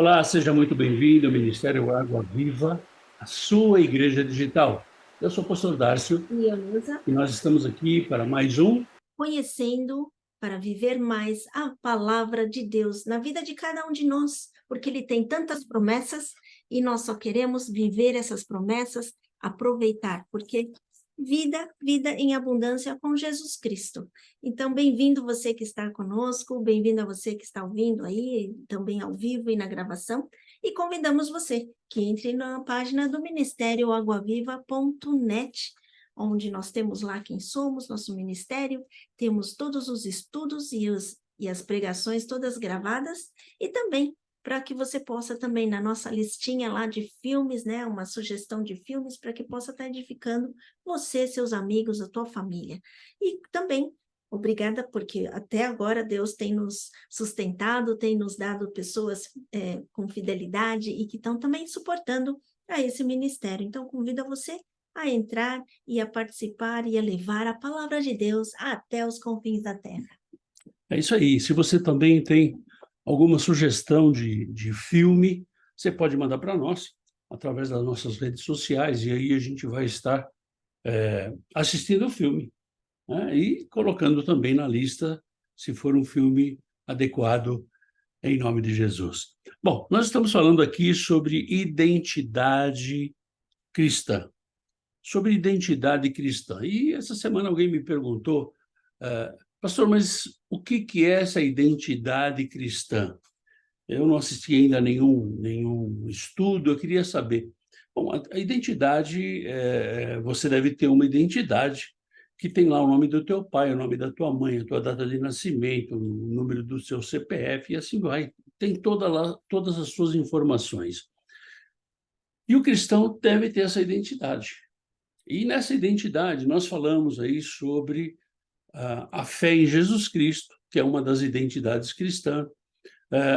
Olá, seja muito bem-vindo ao Ministério Água Viva, a sua igreja digital. Eu sou o pastor Dárcio E Eusa, e nós estamos aqui para mais um. conhecendo para viver mais a palavra de Deus na vida de cada um de nós, porque Ele tem tantas promessas e nós só queremos viver essas promessas, aproveitar, porque vida em abundância com Jesus Cristo. Então, bem-vindo você que está conosco, bem-vindo a você que está ouvindo aí, também ao vivo e na gravação, e convidamos você que entre na página do Ministério aguaviva.net, onde nós temos lá quem somos, nosso ministério, temos todos os estudos e as pregações todas gravadas, e também para que você possa também, na nossa listinha lá de filmes, né, uma sugestão de filmes, para que possa estar edificando você, seus amigos, a tua família. E também, obrigada, porque até agora Deus tem nos sustentado, tem nos dado pessoas com fidelidade e que estão também suportando a esse ministério. Então, convido você a entrar e a participar e a levar a palavra de Deus até os confins da terra. É isso aí. Se você também tem alguma sugestão de filme, você pode mandar para nós através das nossas redes sociais e aí a gente vai estar assistindo o filme, né? E colocando também na lista se for um filme adequado em nome de Jesus. Bom, nós estamos falando aqui sobre identidade cristã. Sobre identidade cristã. E essa semana alguém me perguntou, pastor, mas o que é essa identidade cristã? Eu não assisti ainda a nenhum estudo, eu queria saber. Bom, a identidade, você deve ter uma identidade que tem lá o nome do teu pai, o nome da tua mãe, a tua data de nascimento, o número do seu CPF e assim vai. Tem todas as suas informações. E o cristão deve ter essa identidade. E nessa identidade, nós falamos aí sobre a fé em Jesus Cristo, que é uma das identidades cristãs,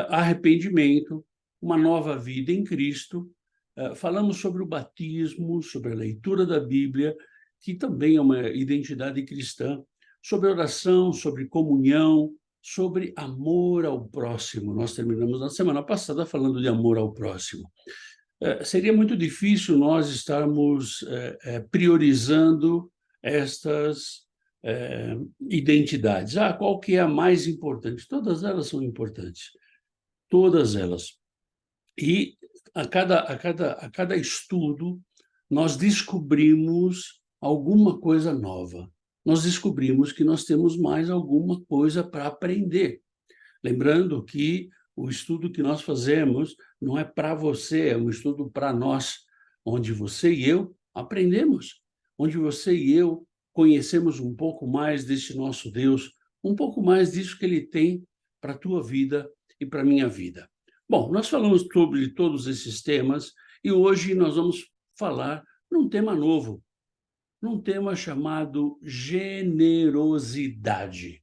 arrependimento, uma nova vida em Cristo. Falamos sobre o batismo, sobre a leitura da Bíblia, que também é uma identidade cristã, sobre oração, sobre comunhão, sobre amor ao próximo. Nós terminamos na semana passada falando de amor ao próximo. Seria muito difícil nós estarmos priorizando estas identidades. Qual que é a mais importante? Todas elas são importantes, todas elas. E a cada estudo, nós descobrimos alguma coisa nova. Nós descobrimos que nós temos mais alguma coisa para aprender. Lembrando que o estudo que nós fazemos não é para você, é um estudo para nós, onde você e eu aprendemos, onde você e eu conhecemos um pouco mais desse nosso Deus, um pouco mais disso que Ele tem para a tua vida e para a minha vida. Bom, nós falamos sobre todos esses temas e hoje nós vamos falar num tema novo, num tema chamado generosidade.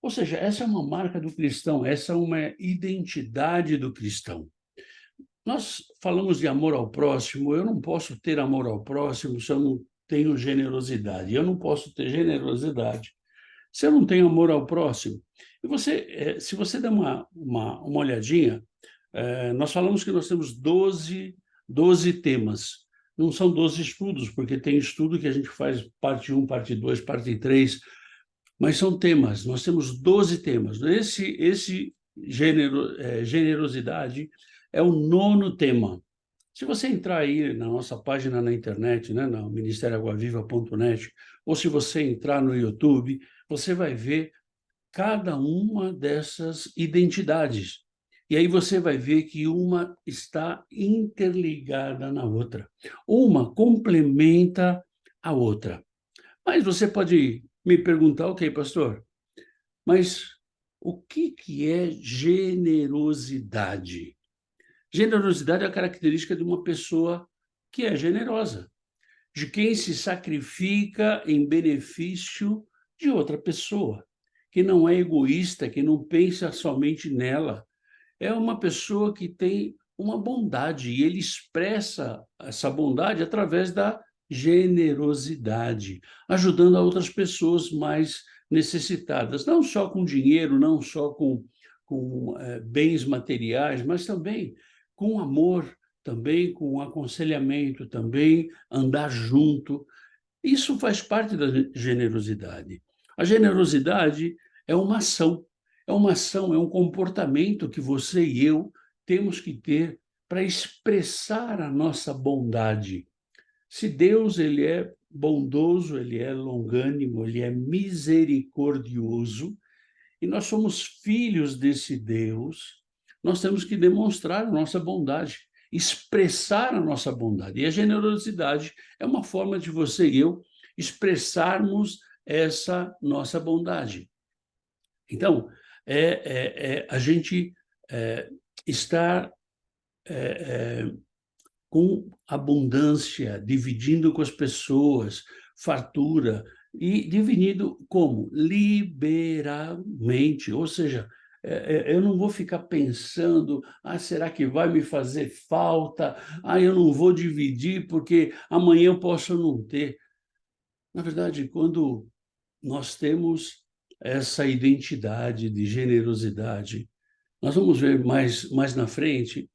Ou seja, essa é uma marca do cristão, essa é uma identidade do cristão. Nós falamos de amor ao próximo, eu não posso ter amor ao próximo se eu não tenho generosidade. Eu não posso ter generosidade se eu não tenho amor ao próximo. E você, se você der uma olhadinha, nós falamos que nós temos 12 temas. Não são 12 estudos, porque tem estudo que a gente faz parte 1, parte 2, parte 3, mas são temas, nós temos 12 temas. Esse generosidade é o 9º tema. Se você entrar aí na nossa página na internet, né, no ministérioaguaviva.net, ou se você entrar no YouTube, você vai ver cada uma dessas identidades. E aí você vai ver que uma está interligada na outra. Uma complementa a outra. Mas você pode me perguntar, ok, pastor, mas o que é generosidade? Generosidade é a característica de uma pessoa que é generosa, de quem se sacrifica em benefício de outra pessoa, que não é egoísta, que não pensa somente nela. É uma pessoa que tem uma bondade e ele expressa essa bondade através da generosidade, ajudando a outras pessoas mais necessitadas, não só com dinheiro, não só com bens materiais, mas também com amor também, com aconselhamento também, andar junto. Isso faz parte da generosidade. A generosidade é uma ação, é um comportamento que você e eu temos que ter para expressar a nossa bondade. Se Deus ele é bondoso, ele é longânimo, ele é misericordioso, e nós somos filhos desse Deus, nós temos que demonstrar a nossa bondade, expressar a nossa bondade. E a generosidade é uma forma de você e eu expressarmos essa nossa bondade. Então, a gente estar com abundância, dividindo com as pessoas, fartura, e dividindo como? Liberalmente, ou seja, eu não vou ficar pensando, será que vai me fazer falta? Eu não vou dividir porque amanhã eu posso não ter. Na verdade, quando nós temos essa identidade de generosidade, nós vamos ver mais na frente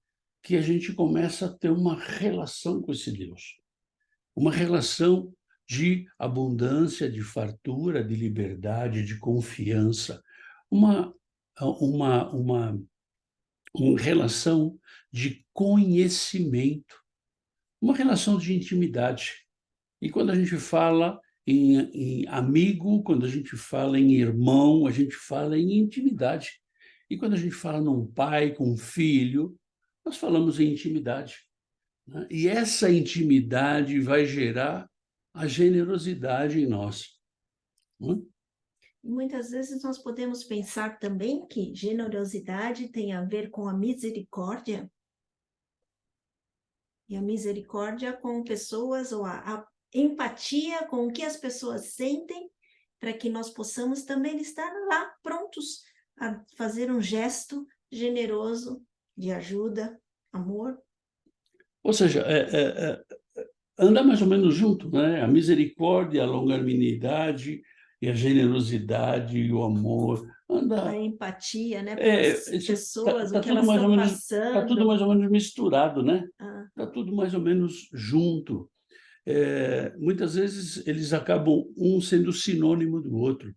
que a gente começa a ter uma relação com esse Deus, uma relação de abundância, de fartura, de liberdade, de confiança, uma, uma, uma, uma relação de conhecimento, uma relação de intimidade. E quando a gente fala em amigo, quando a gente fala em irmão, a gente fala em intimidade. E quando a gente fala num pai com um filho, nós falamos em intimidade, né? E essa intimidade vai gerar a generosidade em nós, né? Muitas vezes nós podemos pensar também que generosidade tem a ver com a misericórdia, e a misericórdia com pessoas, ou a empatia com o que as pessoas sentem, para que nós possamos também estar lá prontos a fazer um gesto generoso de ajuda, amor. Ou seja, anda mais ou menos junto, né? A misericórdia, a longanimidade e a generosidade e o amor. A Anda, empatia, né, pelas pessoas, o que tudo elas mais ou estão menos, tá tudo passando. mais ou menos misturado, né? Ah, Está tudo mais ou menos junto. Muitas vezes eles acabam um sendo sinônimo do outro.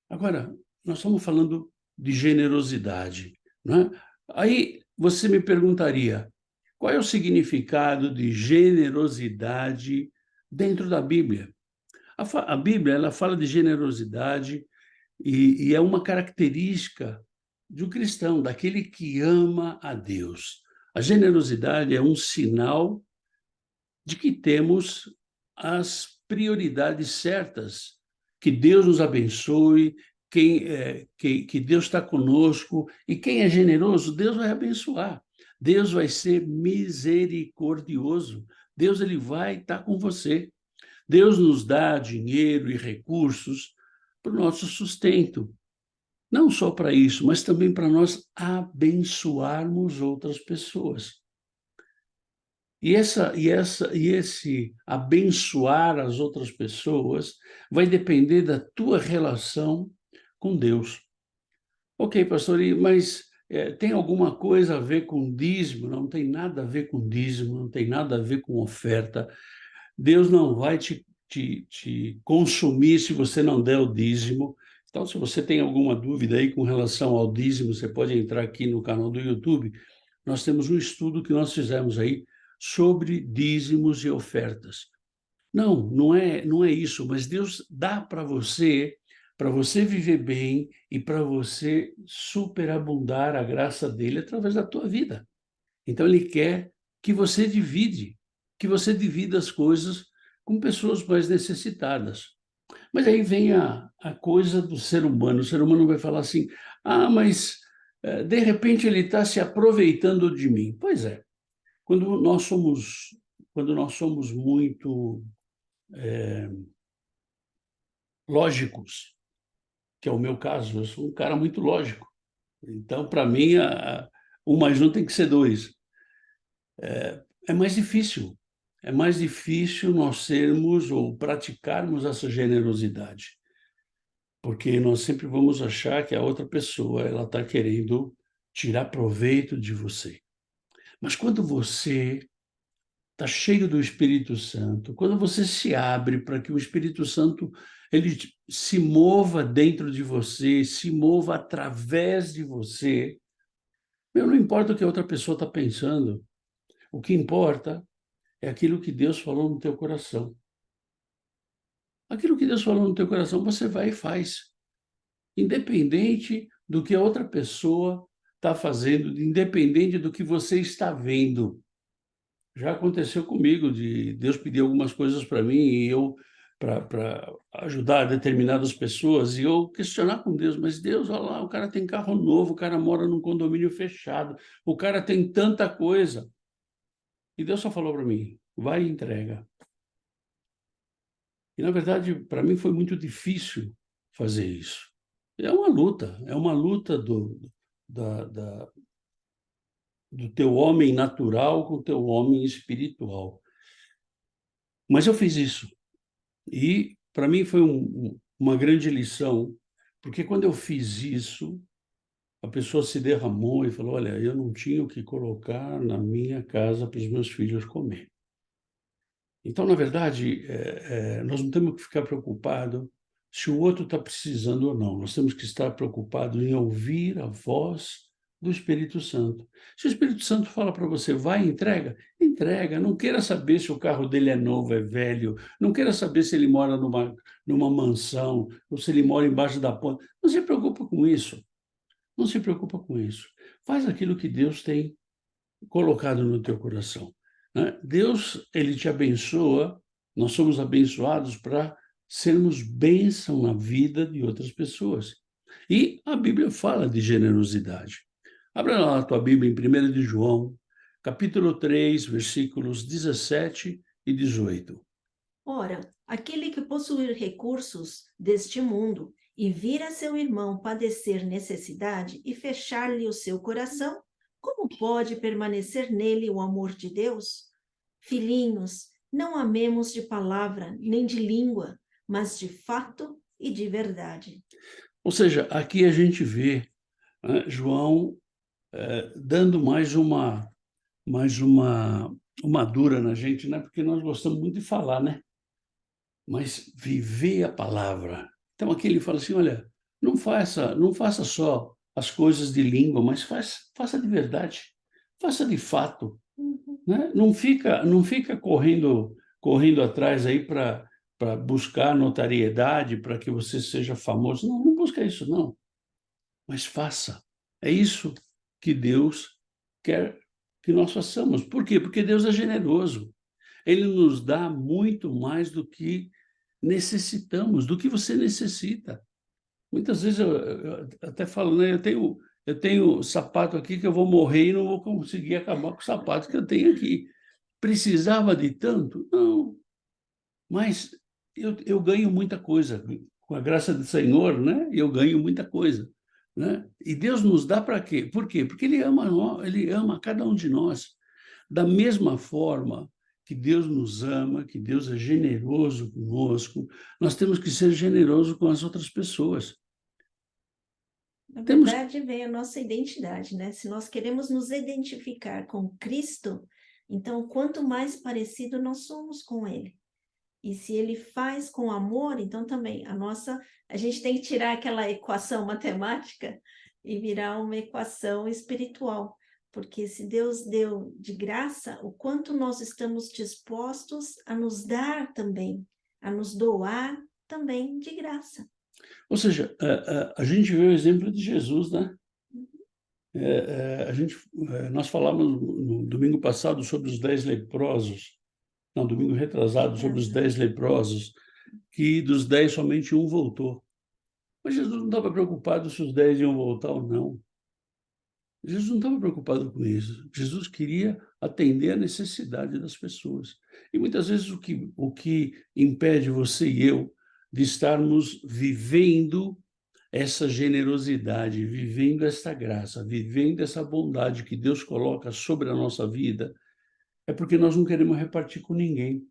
Agora, nós estamos falando de generosidade, né? Aí você me perguntaria, qual é o significado de generosidade dentro da Bíblia? A Bíblia ela fala de generosidade e é uma característica de um cristão, daquele que ama a Deus. A generosidade é um sinal de que temos as prioridades certas, que Deus nos abençoe, que Deus está conosco, e quem é generoso, Deus vai abençoar. Deus vai ser misericordioso. Deus ele vai estar com você. Deus nos dá dinheiro e recursos para o nosso sustento. Não só para isso, mas também para nós abençoarmos outras pessoas. E esse abençoar as outras pessoas vai depender da tua relação com Deus. Ok, pastor, mas tem alguma coisa a ver com dízimo? Não tem nada a ver com dízimo, não tem nada a ver com oferta. Deus não vai te consumir se você não der o dízimo. Então, se você tem alguma dúvida aí com relação ao dízimo, você pode entrar aqui no canal do YouTube. Nós temos um estudo que nós fizemos aí sobre dízimos e ofertas. Não é isso, mas Deus dá para você viver bem e para você superabundar a graça dele através da tua vida. Então ele quer que você divida as coisas com pessoas mais necessitadas. Mas aí vem a coisa do ser humano. O ser humano vai falar assim: mas de repente ele está se aproveitando de mim. Pois é, quando quando nós somos muito lógicos, que é o meu caso, eu sou um cara muito lógico. Então, para mim, um mais um tem que ser dois. É mais difícil. É mais difícil nós sermos ou praticarmos essa generosidade, porque nós sempre vamos achar que a outra pessoa ela está querendo tirar proveito de você. Mas quando você está cheio do Espírito Santo, quando você se abre para que o Espírito Santo ele se mova dentro de você, se mova através de você, não importa o que a outra pessoa está pensando, o que importa é aquilo que Deus falou no teu coração. Aquilo que Deus falou no teu coração, você vai e faz. Independente do que a outra pessoa está fazendo, independente do que você está vendo. Já aconteceu comigo de Deus pedir algumas coisas para mim e eu para ajudar determinadas pessoas e eu questionar com Deus, mas Deus, olha lá, o cara tem carro novo, o cara mora num condomínio fechado, o cara tem tanta coisa. E Deus só falou para mim, vai e entrega. E, na verdade, para mim foi muito difícil fazer isso. É uma luta da, do teu homem natural com o teu homem espiritual. Mas eu fiz isso. E, para mim, foi uma grande lição, porque quando eu fiz isso, a pessoa se derramou e falou, olha, eu não tinha o que colocar na minha casa para os meus filhos comer. Então, na verdade, nós não temos que ficar preocupados se o outro está precisando ou não. Nós temos que estar preocupados em ouvir a voz do Espírito Santo. Se o Espírito Santo fala para você, vai e entrega, entrega. Não queira saber se o carro dele é novo, é velho. Não queira saber se ele mora numa mansão ou se ele mora embaixo da ponte. Não se preocupa com isso. Não se preocupa com isso. Faz aquilo que Deus tem colocado no teu coração, né? Deus, ele te abençoa, nós somos abençoados para sermos bênção na vida de outras pessoas. E a Bíblia fala de generosidade. Abra lá a tua Bíblia em 1 de João, capítulo 3, versículos 17 e 18. Ora, aquele que possuir recursos deste mundo e vir a seu irmão padecer necessidade e fechar-lhe o seu coração, como pode permanecer nele o amor de Deus? Filhinhos, não amemos de palavra nem de língua, mas de fato e de verdade. Ou seja, aqui a gente vê, né, João dando mais uma dura na gente, né? Porque nós gostamos muito de falar, né? Mas viver a palavra. Então aqui ele fala assim, olha, não faça só as coisas de língua, mas faça de verdade, faça de fato, né? Não fica correndo atrás aí para buscar notariedade, para que você seja famoso. Não busca isso, não. Mas faça. É isso que Deus quer que nós façamos. Por quê? Porque Deus é generoso. Ele nos dá muito mais do que necessitamos, do que você necessita. Muitas vezes eu até falo, né? Eu tenho sapato aqui que eu vou morrer e não vou conseguir acabar com o sapato que eu tenho aqui. Precisava de tanto? Não. Mas eu ganho muita coisa. Com a graça do Senhor, né? Eu ganho muita coisa, né? E Deus nos dá para quê? Por quê? Porque Ele ama cada um de nós. Da mesma forma que Deus nos ama, que Deus é generoso conosco, nós temos que ser generosos com as outras pessoas. Na Temos. verdade, vem a nossa identidade, né? Se nós queremos nos identificar com Cristo, então quanto mais parecido nós somos com Ele. E se Ele faz com amor, então também a gente tem que tirar aquela equação matemática e virar uma equação espiritual. Porque se Deus deu de graça, o quanto nós estamos dispostos a nos dar também, a nos doar também de graça. Ou seja, a gente vê o exemplo de Jesus, né? Nós falamos no domingo passado sobre os 10 leprosos, não, domingo retrasado, sobre os 10 leprosos, que dos 10 somente um voltou. Mas Jesus não estava preocupado se os 10 iam voltar ou não. Jesus não estava preocupado com isso. Jesus queria atender a necessidade das pessoas. E muitas vezes o que impede você e eu de estarmos vivendo essa generosidade, vivendo essa graça, vivendo essa bondade que Deus coloca sobre a nossa vida, é porque nós não queremos repartir com ninguém.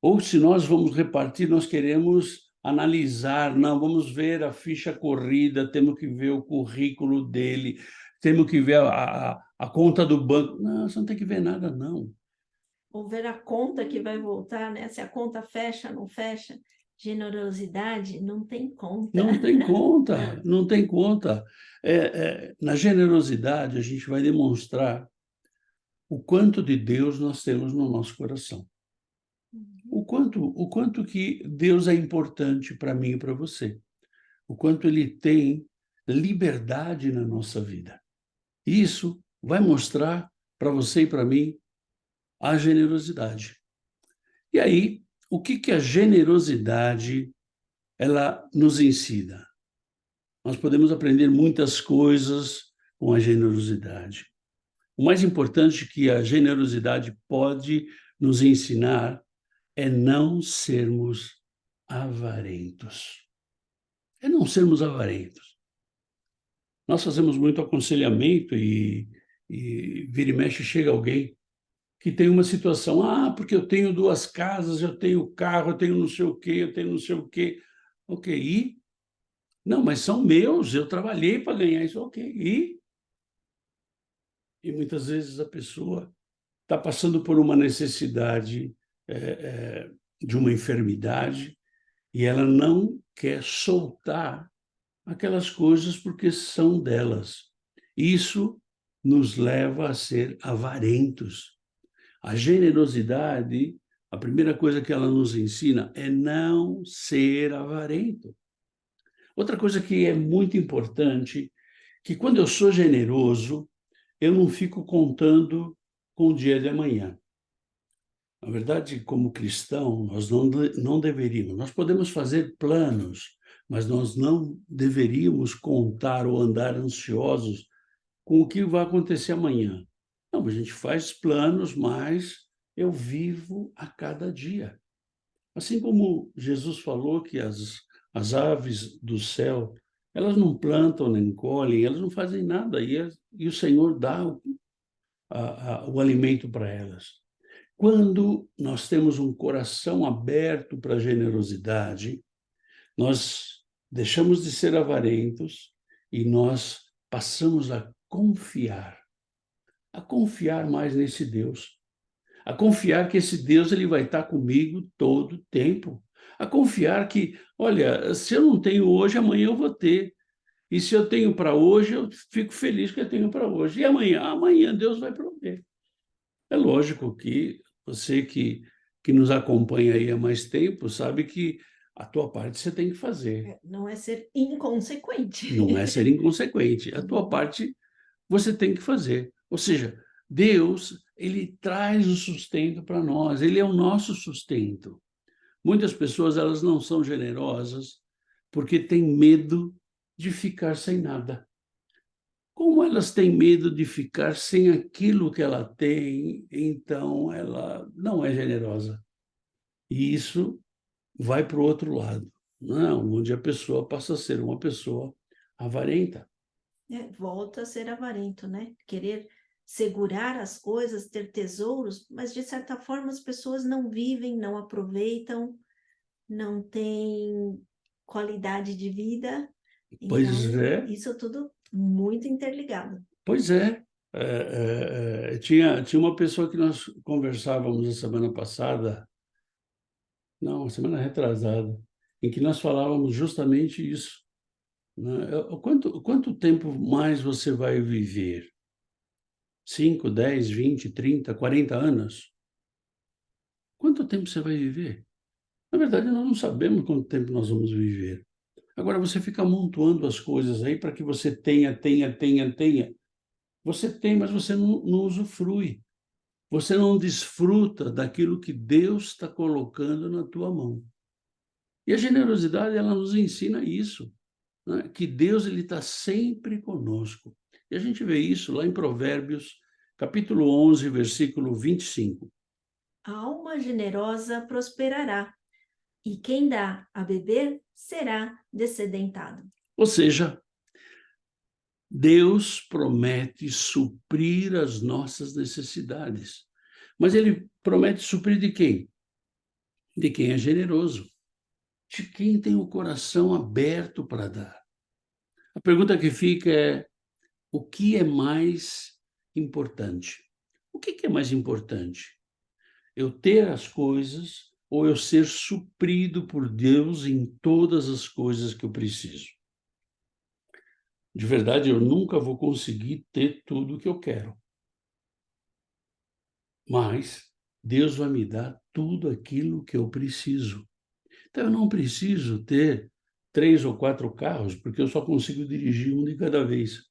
Ou se nós vamos repartir, nós queremos analisar, não, vamos ver a ficha corrida, temos que ver o currículo dele, temos que ver a conta do banco. Não, você não tem que ver nada, não. Ou ver a conta que vai voltar, né? Se a conta fecha, não fecha. Generosidade não tem conta. Não tem conta, não tem conta. Na generosidade, a gente vai demonstrar o quanto de Deus nós temos no nosso coração. O quanto que Deus é importante para mim e para você. O quanto Ele tem liberdade na nossa vida. Isso vai mostrar para você e para mim a generosidade. E aí, o que que a generosidade ela nos ensina? Nós podemos aprender muitas coisas com a generosidade. O mais importante que a generosidade pode nos ensinar é não sermos avarentos. É não sermos avarentos. Nós fazemos muito aconselhamento e vira e mexe chega alguém que tem uma situação, porque eu tenho 2 casas, eu tenho carro, eu tenho não sei o quê, eu tenho não sei o quê. Ok, e? Não, mas são meus, eu trabalhei para ganhar isso, ok, e? E muitas vezes a pessoa está passando por uma necessidade de uma enfermidade e ela não quer soltar aquelas coisas porque são delas. Isso nos leva a ser avarentos. A generosidade, a primeira coisa que ela nos ensina é não ser avarento. Outra coisa que é muito importante, que quando eu sou generoso, eu não fico contando com o dia de amanhã. Na verdade, como cristão, nós não deveríamos. Nós podemos fazer planos, mas nós não deveríamos contar ou andar ansiosos com o que vai acontecer amanhã. Não, a gente faz planos, mas eu vivo a cada dia. Assim como Jesus falou que as aves do céu, elas não plantam nem colhem, elas não fazem nada, e o Senhor dá o alimento para elas. Quando nós temos um coração aberto para a generosidade, nós deixamos de ser avarentos e nós passamos a confiar mais nesse Deus, a confiar que esse Deus ele vai estar comigo todo o tempo, a confiar que, olha, se eu não tenho hoje, amanhã eu vou ter. E se eu tenho para hoje, eu fico feliz que eu tenho para hoje. E amanhã Deus vai prover. É lógico que você que nos acompanha aí há mais tempo sabe que a tua parte você tem que fazer. Não é ser inconsequente. Não é ser inconsequente. A tua parte você tem que fazer. Ou seja, Deus, ele traz o sustento para nós, ele é o nosso sustento. Muitas pessoas, elas não são generosas porque têm medo de ficar sem nada. Como elas têm medo de ficar sem aquilo que ela tem, então ela não é generosa. E isso vai para o outro lado, não, onde a pessoa passa a ser uma pessoa avarenta. Volta a ser avarento, né? Querer segurar as coisas, ter tesouros, mas de certa forma as pessoas não vivem, não aproveitam, não têm qualidade de vida. Pois Então, é, isso tudo muito interligado. pois é. Tinha uma pessoa que nós conversávamos a semana passada, não, a semana retrasada, em que nós falávamos justamente isso, né? Quanto tempo mais você vai viver? 5, 10, 20, 30, 40 anos? Quanto tempo você vai viver? Na verdade, nós não sabemos quanto tempo nós vamos viver. Agora, você fica amontoando as coisas aí para que você tenha. Você tem, mas você não usufrui. Você não desfruta daquilo que Deus está colocando na tua mão. E a generosidade, ela nos ensina isso, né? Que Deus ele está sempre conosco. E a gente vê isso lá em Provérbios, capítulo 11, versículo 25. A alma generosa prosperará, e quem dá a beber será descedentado. Ou seja, Deus promete suprir as nossas necessidades. Mas ele promete suprir de quem? De quem é generoso, de quem tem o coração aberto para dar. A pergunta que fica é: o que é mais importante? O que é mais importante? Eu ter as coisas ou eu ser suprido por Deus em todas as coisas que eu preciso? De verdade, eu nunca vou conseguir ter tudo o que eu quero. Mas Deus vai me dar tudo aquilo que eu preciso. Então, eu não preciso ter 3 ou 4 carros, porque eu só consigo dirigir um de cada vez.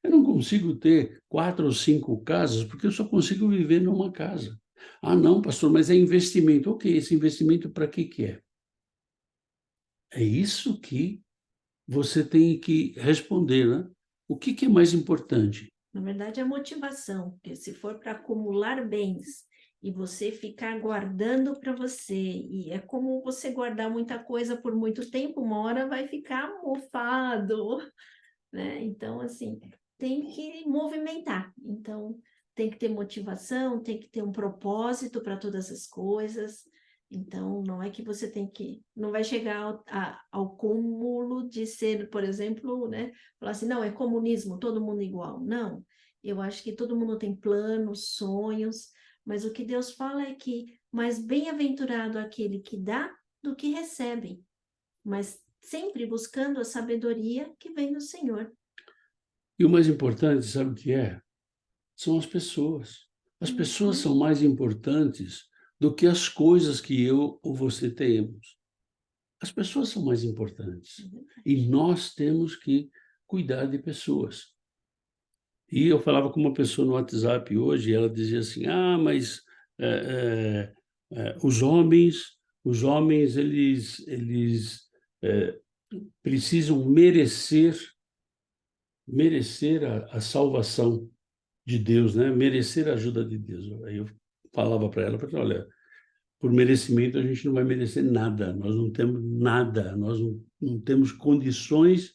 Eu não consigo ter 4 ou 5 casas, porque eu só consigo viver numa casa. Ah, não, pastor, mas é investimento. Ok, esse investimento para que é? É isso que você tem que responder, né? O que é mais importante? Na verdade, a motivação, porque se for para acumular bens e você ficar guardando para você, e é como você guardar muita coisa por muito tempo, uma hora vai ficar mofado, né? Então, assim, tem que movimentar. Então, tem que ter motivação, tem que ter um propósito para todas as coisas. Então, não é que você tem que... Não vai chegar ao cúmulo de ser, por exemplo, né? Falar assim, não, é comunismo, todo mundo igual. Não, eu acho que todo mundo tem planos, sonhos, mas o que Deus fala é que mais bem-aventurado aquele que dá do que recebe, mas sempre buscando a sabedoria que vem do Senhor. E o mais importante, sabe o que é? São as pessoas. As pessoas são mais importantes do que as coisas que eu ou você temos. As pessoas são mais importantes. E nós temos que cuidar de pessoas. E eu falava com uma pessoa no WhatsApp hoje, e ela dizia assim: ah, mas eh, os homens eles precisam merecer a salvação de Deus, né? Merecer a ajuda de Deus. Aí eu falava para ela, porque olha, por merecimento a gente não vai merecer nada, nós não temos nada, nós não temos condições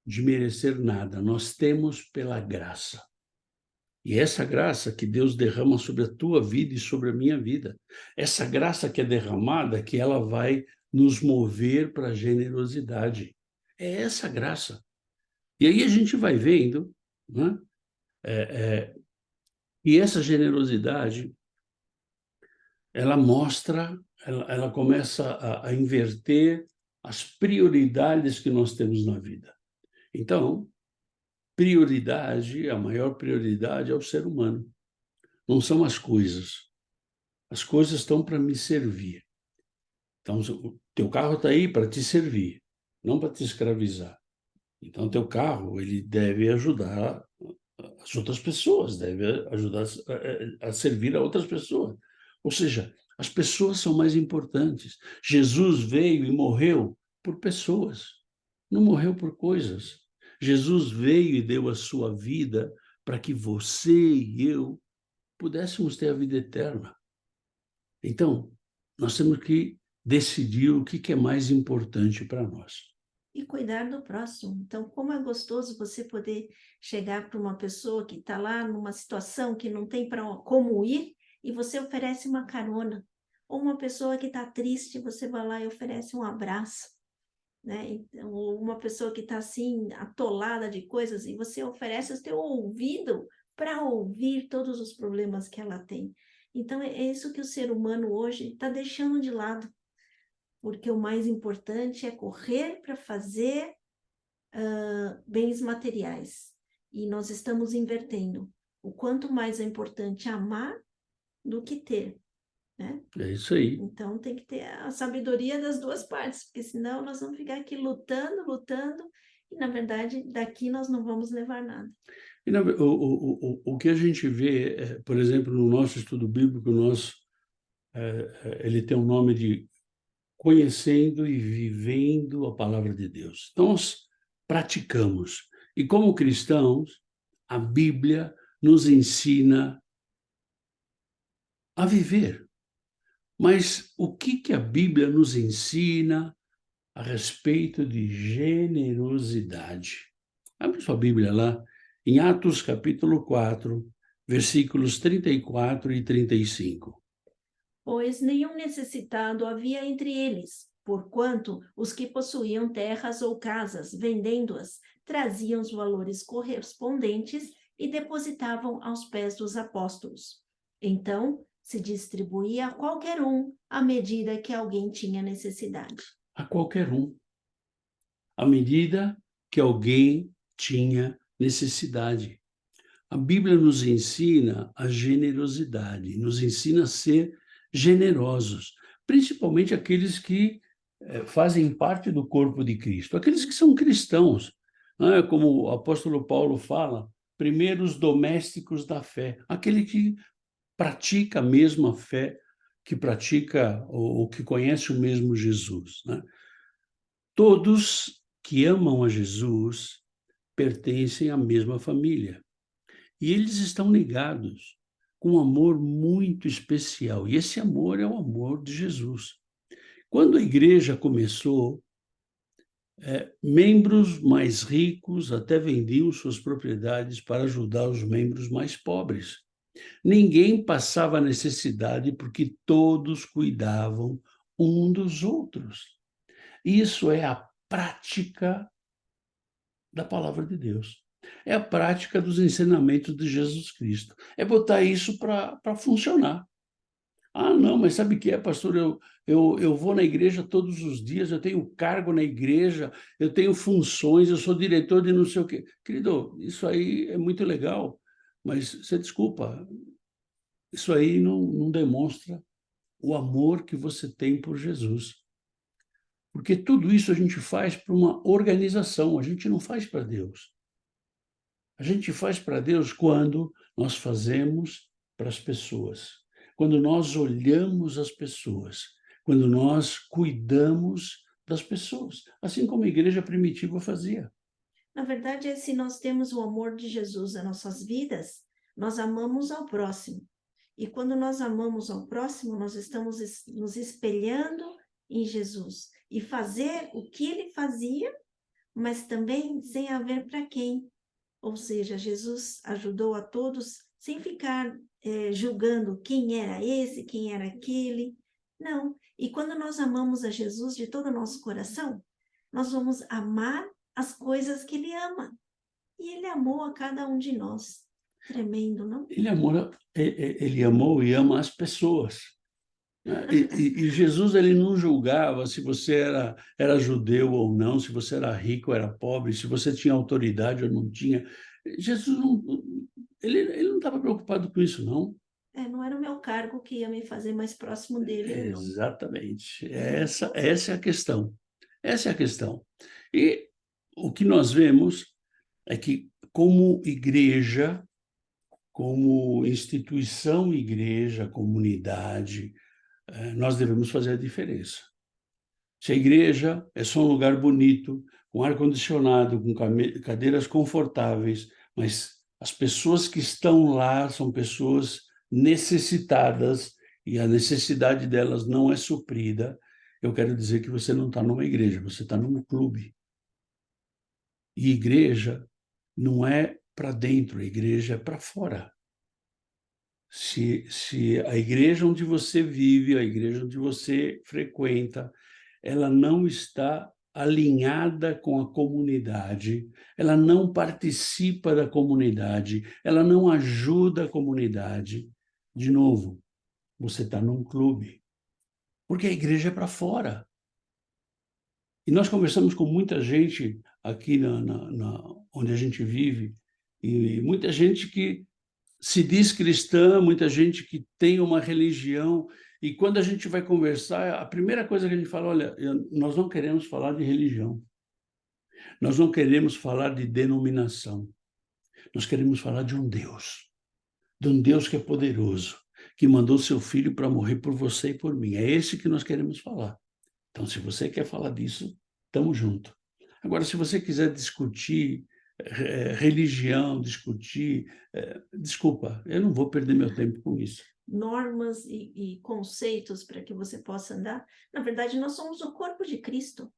de merecer nada, nós temos pela graça. E essa graça que Deus derrama sobre a tua vida e sobre a minha vida, essa graça que é derramada, que ela vai nos mover para a generosidade. É essa graça. E aí a gente vai vendo, né? E essa generosidade, ela mostra, ela começa a inverter as prioridades que nós temos na vida. Então, prioridade, a maior prioridade é o ser humano, não são as coisas. As coisas estão para me servir. Então, o teu carro está aí para te servir, não para te escravizar. Então, teu carro, ele deve ajudar as outras pessoas, deve ajudar a servir a outras pessoas. Ou seja, as pessoas são mais importantes. Jesus veio e morreu por pessoas, não morreu por coisas. Jesus veio e deu a sua vida para que você e eu pudéssemos ter a vida eterna. Então, nós temos que decidir o que é mais importante para nós. E cuidar do próximo. Então, como é gostoso você poder chegar para uma pessoa que está lá numa situação que não tem para como ir e você oferece uma carona. Ou uma pessoa que está triste, você vai lá e oferece um abraço, né? Então, ou uma pessoa que está assim, atolada de coisas, e você oferece o seu ouvido para ouvir todos os problemas que ela tem. Então, é isso que o ser humano hoje está deixando de lado, porque o mais importante é correr para fazer bens materiais. E nós estamos invertendo. O quanto mais é importante amar do que ter, né? É isso aí. Então tem que ter a sabedoria das duas partes, porque senão nós vamos ficar aqui lutando, lutando, e na verdade daqui nós não vamos levar nada. E o que a gente vê, por exemplo, no nosso estudo bíblico, ele tem um nome de Conhecendo e Vivendo a Palavra de Deus. Então, nós praticamos. E como cristãos, a Bíblia nos ensina a viver. Mas o que a Bíblia nos ensina a respeito de generosidade? Abre sua Bíblia lá, em Atos capítulo 4, versículos 34 e 35. Pois nenhum necessitado havia entre eles, porquanto os que possuíam terras ou casas, vendendo-as, traziam os valores correspondentes e depositavam aos pés dos apóstolos. Então, se distribuía a qualquer um à medida que alguém tinha necessidade. A qualquer um, à medida que alguém tinha necessidade. A Bíblia nos ensina a generosidade, nos ensina a ser generosos, principalmente aqueles que fazem parte do corpo de Cristo, aqueles que são cristãos, né? Como o apóstolo Paulo fala, primeiros domésticos da fé, aquele que pratica a mesma fé, que pratica ou que conhece o mesmo Jesus, né? Todos que amam a Jesus pertencem à mesma família. E eles estão ligados com um amor muito especial. E esse amor é o amor de Jesus. Quando a igreja começou, membros mais ricos até vendiam suas propriedades para ajudar os membros mais pobres. Ninguém passava necessidade porque todos cuidavam um dos outros. Isso é a prática da palavra de Deus. É a prática dos ensinamentos de Jesus Cristo. É botar isso para funcionar. Ah, não, mas sabe o que é, pastor? Eu vou na igreja todos os dias, eu tenho cargo na igreja, eu tenho funções, eu sou diretor de não sei o quê. Querido, isso aí é muito legal, mas você desculpa, isso aí não demonstra o amor que você tem por Jesus. Porque tudo isso a gente faz para uma organização, a gente não faz para Deus. A gente faz para Deus quando nós fazemos para as pessoas, quando nós olhamos as pessoas, quando nós cuidamos das pessoas, assim como a igreja primitiva fazia. Na verdade, se nós temos o amor de Jesus nas nossas vidas, nós amamos ao próximo. E quando nós amamos ao próximo, nós estamos nos espelhando em Jesus. E fazer o que ele fazia, mas também sem haver para quem. Ou seja, Jesus ajudou a todos sem ficar julgando quem era esse, quem era aquele. Não. E quando nós amamos a Jesus de todo o nosso coração, nós vamos amar as coisas que ele ama. E ele amou a cada um de nós. Tremendo, não? Ele amou e ama as pessoas. Né? E Jesus ele não julgava se você era judeu ou não, se você era rico ou era pobre, se você tinha autoridade ou não tinha. Jesus ele não estava preocupado com isso, não. Não era o meu cargo que ia me fazer mais próximo dele, não. Exatamente. Essa é a questão. Essa é a questão. E o que nós vemos é que, como igreja, como instituição igreja, comunidade, nós devemos fazer a diferença. Se a igreja é só um lugar bonito, com ar-condicionado, com cadeiras confortáveis, mas as pessoas que estão lá são pessoas necessitadas e a necessidade delas não é suprida, eu quero dizer que você não está numa igreja, você está num clube. E igreja não é para dentro, a igreja é para fora. Se a igreja onde você vive, a igreja onde você frequenta, ela não está alinhada com a comunidade, ela não participa da comunidade, ela não ajuda a comunidade, de novo, você está num clube, porque a igreja é para fora. E nós conversamos com muita gente aqui onde a gente vive, e muita gente que se diz cristã, muita gente que tem uma religião, e quando a gente vai conversar, a primeira coisa que a gente fala, olha, nós não queremos falar de religião, nós não queremos falar de denominação, nós queremos falar de um Deus que é poderoso, que mandou seu filho para morrer por você e por mim. É esse que nós queremos falar. Então, se você quer falar disso, estamos juntos. Agora, se você quiser discutir religião, discutir... desculpa, eu não vou perder meu tempo com isso. Normas e conceitos para que você possa andar. Na verdade, nós somos o corpo de Cristo,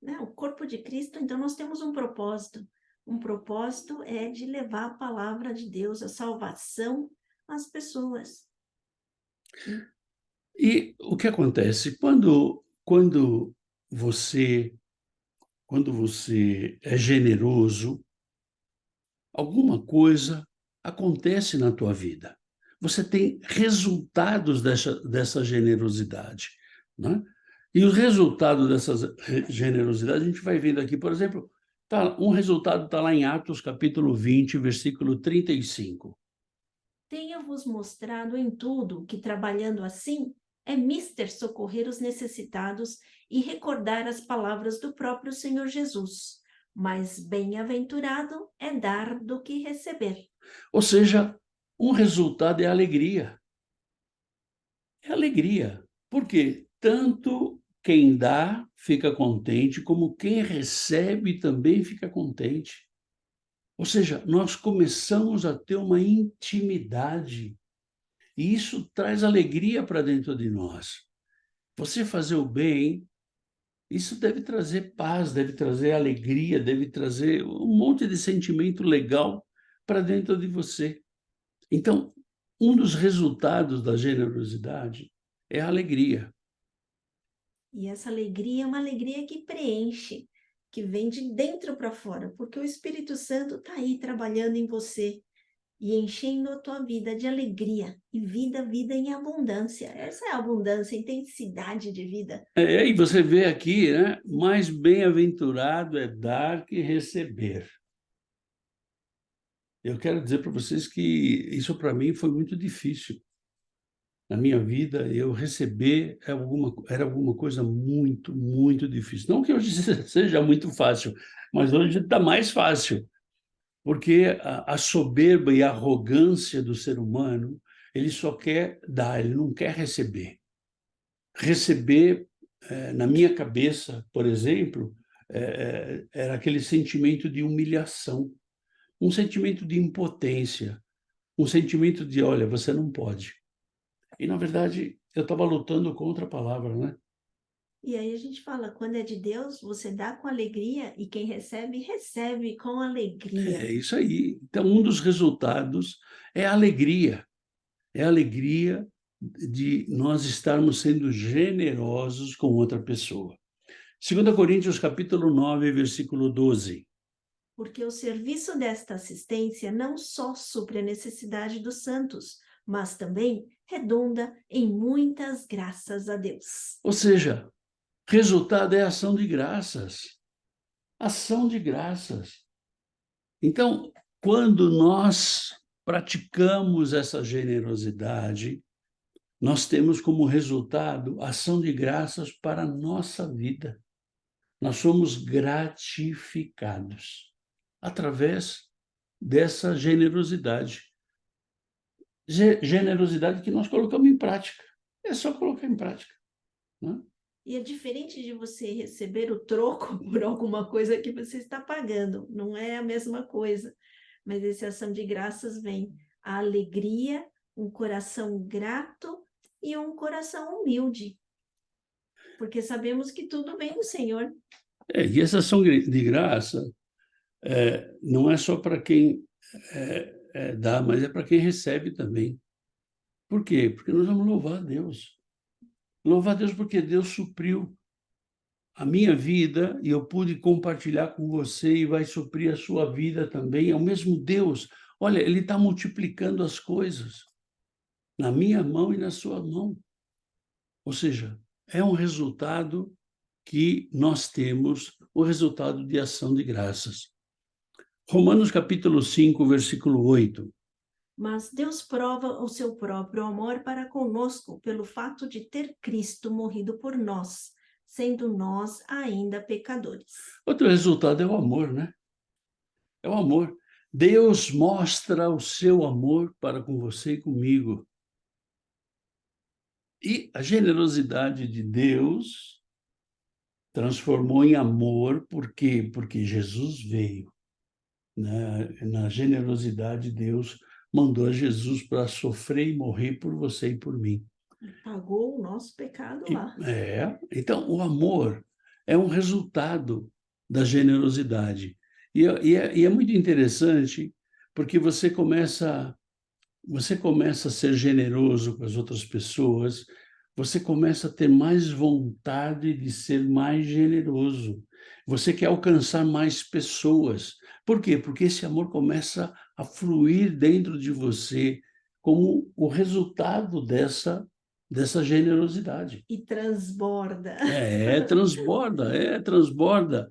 né? O corpo de Cristo, então nós temos um propósito. Um propósito é de levar a palavra de Deus, a salvação às pessoas. E o que acontece? Quando quando você é generoso, alguma coisa acontece na tua vida. Você tem resultados dessa generosidade, né? E o resultado dessa generosidade, a gente vai vendo aqui, por exemplo, um resultado está lá em Atos, capítulo 20, versículo 35. Tenho-vos mostrado em tudo que, trabalhando assim, é mister socorrer os necessitados e recordar as palavras do próprio Senhor Jesus. Mas bem-aventurado é dar do que receber. Ou seja, um resultado é alegria. É alegria. Por quê? Tanto quem dá fica contente, como quem recebe também fica contente. Ou seja, nós começamos a ter uma intimidade, e isso traz alegria para dentro de nós. Você fazer o bem, isso deve trazer paz, deve trazer alegria, deve trazer um monte de sentimento legal para dentro de você. Então, um dos resultados da generosidade é a alegria. E essa alegria é uma alegria que preenche, que vem de dentro para fora, porque o Espírito Santo está aí trabalhando em você e enchendo a tua vida de alegria e vida em abundância. Essa é a abundância, a intensidade de vida. E você vê aqui, né? Mais bem-aventurado é dar que receber. Eu quero dizer para vocês que isso para mim foi muito difícil. Na minha vida, eu receber era alguma coisa muito, muito difícil. Não que hoje seja muito fácil, mas hoje está mais fácil, porque a soberba e a arrogância do ser humano, ele só quer dar, ele não quer receber. Receber, na minha cabeça, por exemplo, era aquele sentimento de humilhação, um sentimento de impotência, um sentimento de, olha, você não pode. E, na verdade, eu estava lutando contra a palavra, né? E aí a gente fala, quando é de Deus, você dá com alegria e quem recebe, recebe com alegria. É isso aí. Então, um dos resultados é a alegria. É a alegria de nós estarmos sendo generosos com outra pessoa. 2 Coríntios, capítulo 9, versículo 12. Porque o serviço desta assistência não só supre a necessidade dos santos, mas também redunda em muitas graças a Deus. Ou seja, resultado é ação de graças. Ação de graças. Então, quando nós praticamos essa generosidade, nós temos como resultado ação de graças para a nossa vida. Nós somos gratificados através dessa generosidade. Generosidade que nós colocamos em prática. É só colocar em prática, né? E é diferente de você receber o troco por alguma coisa que você está pagando, não é a mesma coisa. Mas essa ação de graças vem a alegria, um coração grato e um coração humilde. Porque sabemos que tudo vem do Senhor. E essa ação de graça não é só para quem dá, mas é para quem recebe também. Por quê? Porque nós vamos louvar a Deus. Louvar a Deus porque Deus supriu a minha vida e eu pude compartilhar com você e vai suprir a sua vida também. É o mesmo Deus. Olha, Ele está multiplicando as coisas na minha mão e na sua mão. Ou seja, é um resultado que nós temos, o resultado de ação de graças. Romanos capítulo 5, versículo 8. Mas Deus prova o seu próprio amor para conosco pelo fato de ter Cristo morrido por nós, sendo nós ainda pecadores. Outro resultado é o amor, né? É o amor. Deus mostra o seu amor para com você e comigo. E a generosidade de Deus transformou em amor, por quê? Porque Jesus veio, né? Na generosidade, Deus mandou Jesus para sofrer e morrer por você e por mim. Pagou o nosso pecado lá. Então, o amor é um resultado da generosidade. E é muito interessante, porque você começa a ser generoso com as outras pessoas, você começa a ter mais vontade de ser mais generoso. Você quer alcançar mais pessoas. Por quê? Porque esse amor começa a fluir dentro de você como o resultado dessa generosidade. E transborda. Transborda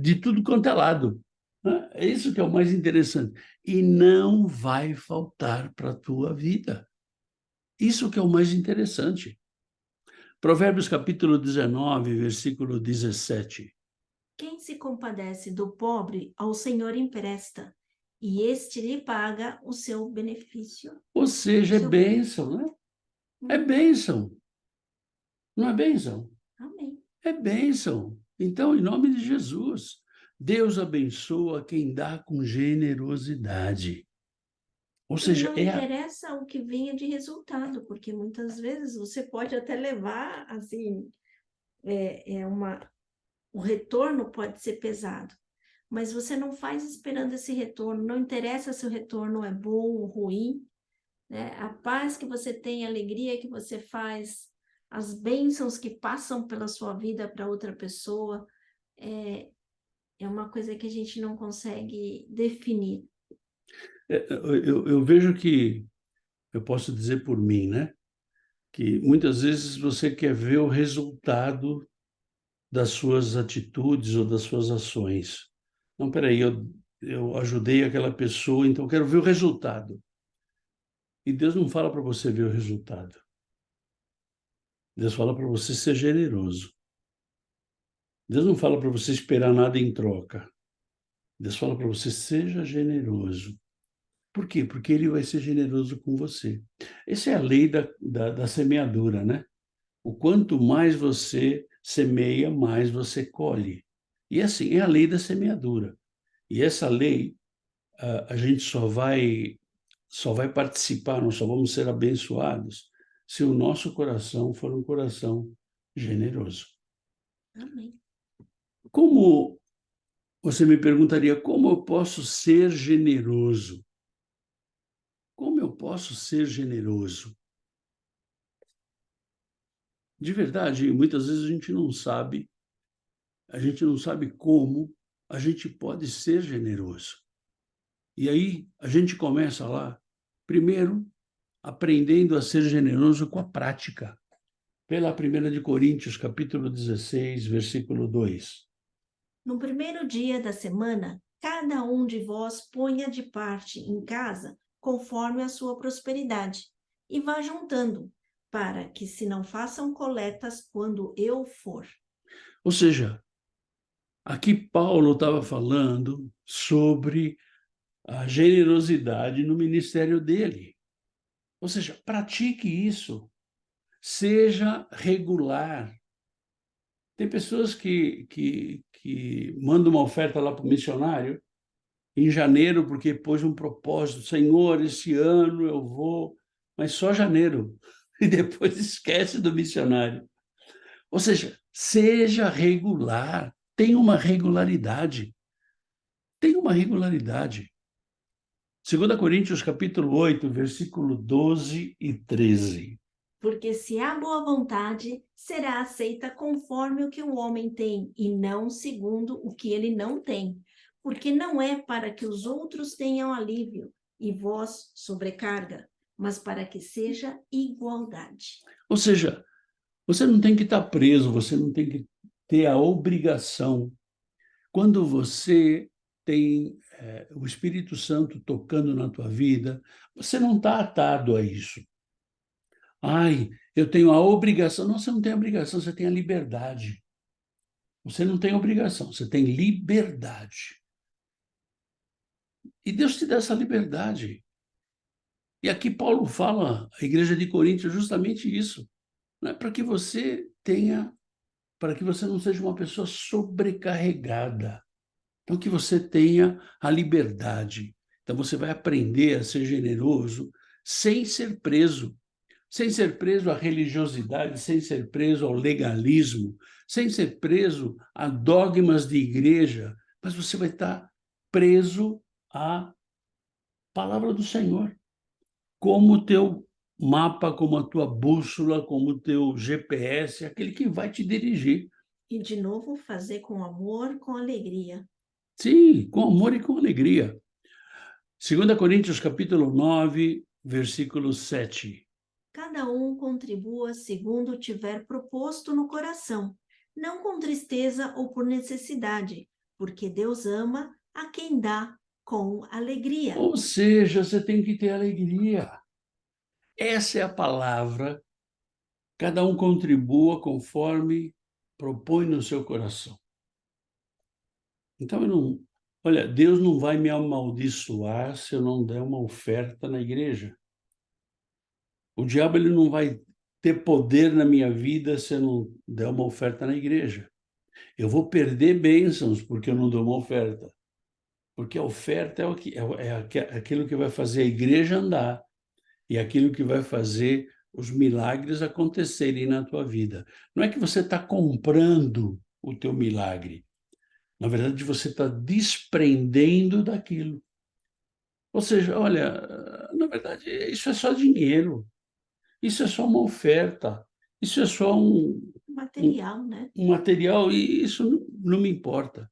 de tudo quanto é lado. Né? É isso que é o mais interessante. E não vai faltar para a tua vida. Isso que é o mais interessante. Provérbios capítulo 19, versículo 17. Quem se compadece do pobre, ao Senhor empresta, e este lhe paga o seu benefício. Ou seja, é Seu... bênção, né? É bênção. Não é bênção? Amém. É bênção. Então, em nome de Jesus, Deus abençoa quem dá com generosidade. Ou E seja, não interessa o que venha de resultado, porque muitas vezes você pode até levar, assim, o retorno pode ser pesado, mas você não faz esperando esse retorno, não interessa se o retorno é bom ou ruim, né? A paz que você tem, a alegria que você faz, as bênçãos que passam pela sua vida para outra pessoa, é uma coisa que a gente não consegue definir. eu vejo que, eu posso dizer por mim, né? Que muitas vezes você quer ver o resultado das suas atitudes ou das suas ações. Não, peraí, eu ajudei aquela pessoa, então eu quero ver o resultado. E Deus não fala para você ver o resultado. Deus fala para você ser generoso. Deus não fala para você esperar nada em troca. Deus fala para você, seja generoso. Por quê? Porque ele vai ser generoso com você. Essa é a lei da semeadura, né? O quanto mais você semeia, mais você colhe. E assim, é a lei da semeadura. E essa lei, a gente só vai participar, nós só vamos ser abençoados se o nosso coração for um coração generoso. Amém. Como você me perguntaria, como eu posso ser generoso? Como eu posso ser generoso? De verdade, muitas vezes a gente não sabe como a gente pode ser generoso. E aí a gente começa lá, primeiro, aprendendo a ser generoso com a prática. Pela 1 de Coríntios, capítulo 16, versículo 2. No primeiro dia da semana, cada um de vós ponha de parte em casa, conforme a sua prosperidade, e vá juntando, para que se não façam coletas quando eu for. Ou seja, aqui Paulo estava falando sobre a generosidade no ministério dele. Ou seja, pratique isso, seja regular. Tem pessoas que mandam uma oferta lá para o missionário em janeiro, porque pôs um propósito, Senhor, esse ano eu vou, mas só janeiro, e depois esquece do missionário. Ou seja, seja regular, tenha uma regularidade. Tenha uma regularidade. 2 Coríntios, capítulo 8, versículo 12 e 13. Porque se há boa vontade, será aceita conforme o que o homem tem, e não segundo o que ele não tem. Porque não é para que os outros tenham alívio e vós sobrecarga, mas para que seja igualdade. Ou seja, você não tem que estar preso, você não tem que ter a obrigação. Quando você tem o Espírito Santo tocando na tua vida, você não está atado a isso. Ai, eu tenho a obrigação. Não, você não tem obrigação, você tem a liberdade. Você não tem obrigação, você tem liberdade. E Deus te dá essa liberdade. E aqui Paulo fala, a igreja de Corinto, justamente isso. Não é para que você tenha, para que você não seja uma pessoa sobrecarregada. Então, que você tenha a liberdade. Então, você vai aprender a ser generoso sem ser preso. Sem ser preso à religiosidade, sem ser preso ao legalismo, sem ser preso a dogmas de igreja, mas você vai estar preso à palavra do Senhor como teu mapa, como a tua bússola, como o teu GPS, aquele que vai te dirigir. E de novo, fazer com amor, com alegria. Sim, com amor e com alegria. 2 Coríntios capítulo 9, versículo 7. Cada um contribua segundo tiver proposto no coração, não com tristeza ou por necessidade, porque Deus ama a quem dá com alegria. Ou seja, você tem que ter alegria. Essa é a palavra. Cada um contribua conforme propõe no seu coração. Então, olha, Deus não vai me amaldiçoar se eu não der uma oferta na igreja. O diabo ele não vai ter poder na minha vida se eu não der uma oferta na igreja. Eu vou perder bênçãos porque eu não dou uma oferta. Porque a oferta aquilo que vai fazer a igreja andar e aquilo que vai fazer os milagres acontecerem na tua vida. Não é que você está comprando o teu milagre. Na verdade, você está desprendendo daquilo. Ou seja, olha, na verdade, isso é só dinheiro. Isso é só uma oferta. Isso é só Material, né? um material e isso não me importa.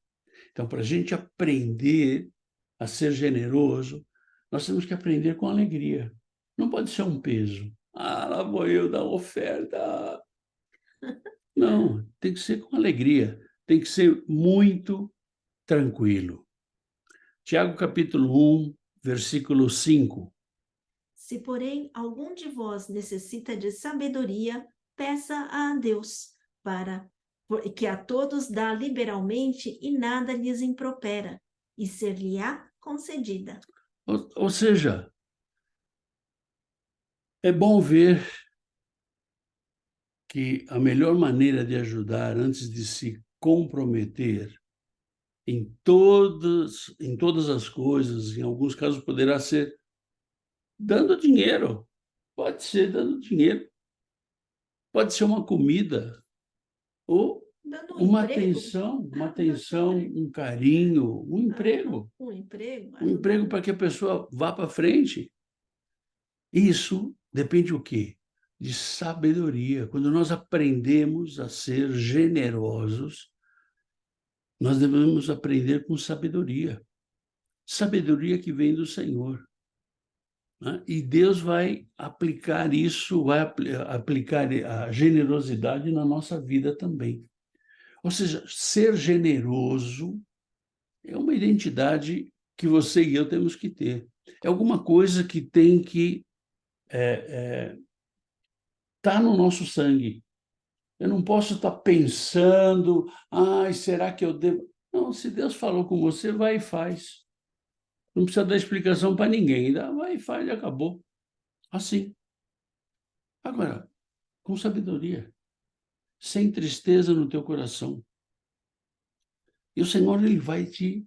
Então, para a gente aprender a ser generoso, nós temos que aprender com alegria. Não pode ser um peso. Ah, lá vou eu dar oferta. Não, tem que ser com alegria. Tem que ser muito tranquilo. Tiago capítulo 1, versículo 5. Se, porém, algum de vós necessita de sabedoria, peça a Deus, que a todos dá liberalmente e nada lhes impropera, e ser-lhe-á concedida. Ou seja, é bom ver que a melhor maneira de ajudar antes de se comprometer em todas as coisas, em alguns casos poderá ser dando dinheiro. Pode ser dando dinheiro. Pode ser uma comida ou Dando um uma emprego, atenção, um carinho, um emprego. um emprego, Um emprego para que a pessoa vá para frente. Isso depende o quê? De sabedoria. Quando nós aprendemos a ser generosos, nós devemos aprender com sabedoria. Sabedoria que vem do Senhor. Né? E Deus vai aplicar isso, vai aplicar a generosidade na nossa vida também. Ou seja, ser generoso é uma identidade que você e eu temos que ter. É alguma coisa que tem que tá no nosso sangue. Eu não posso estar pensando, será que eu devo? Não, se Deus falou com você, vai e faz. Não precisa dar explicação para ninguém. Vai e faz e acabou. Assim. Agora, com sabedoria, sem tristeza no teu coração. E o Senhor ele vai te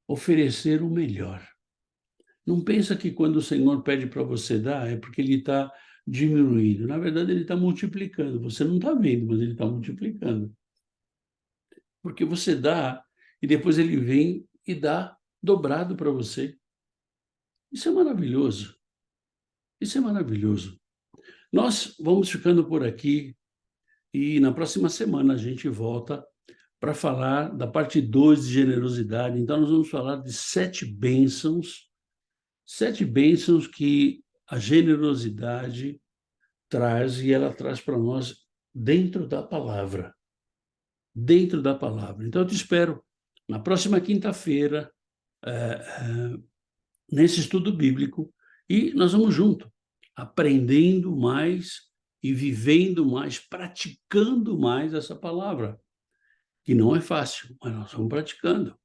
oferecer o melhor. Não pensa que quando o Senhor pede para você dar, é porque ele está diminuindo. Na verdade, ele está multiplicando. Você não está vendo, mas ele está multiplicando. Porque você dá e depois ele vem e dá dobrado para você. Isso é maravilhoso. Isso é maravilhoso. Nós vamos ficando por aqui e na próxima semana a gente volta para falar da parte 2 de generosidade. Então, nós vamos falar de 7 bênçãos que a generosidade traz e ela traz para nós dentro da palavra. Dentro da palavra. Então, eu te espero na próxima quinta-feira, nesse estudo bíblico, e nós vamos junto, aprendendo mais e vivendo mais, praticando mais essa palavra, que não é fácil, mas nós vamos praticando.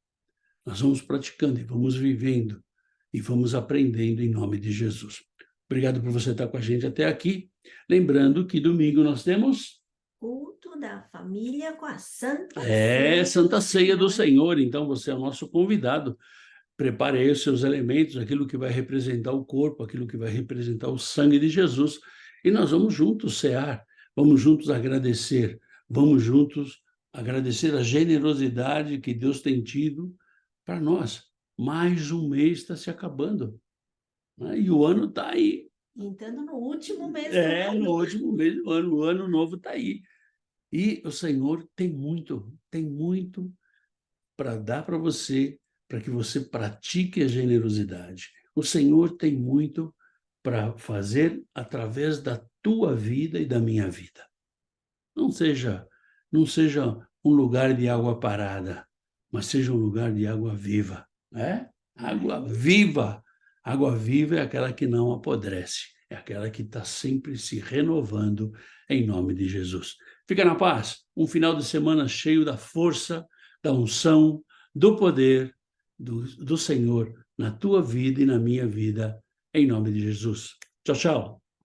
Nós vamos praticando e vamos vivendo e vamos aprendendo em nome de Jesus. Obrigado por você estar com a gente até aqui. Lembrando que domingo nós temos culto da família com a Santa Ceia. Santa Ceia do Senhor. Então você é o nosso convidado. Prepare aí os seus elementos, aquilo que vai representar o corpo, aquilo que vai representar o sangue de Jesus. E nós vamos juntos cear, vamos juntos agradecer, vamos juntos agradecer a generosidade que Deus tem tido para nós. Mais um mês está se acabando, né? E o ano está aí. Entrando no último mês do É, ano. no último mês do ano, o ano novo está aí. E o Senhor tem muito para dar para você, para que você pratique a generosidade. O Senhor tem muito para fazer através da tua vida e da minha vida. Não seja, não seja um lugar de água parada, mas seja um lugar de água viva, né? Água viva. Água viva é aquela que não apodrece, é aquela que está sempre se renovando em nome de Jesus. Fica na paz. Um final de semana cheio da força, da unção, do poder do Senhor na tua vida e na minha vida, em nome de Jesus. Tchau, tchau.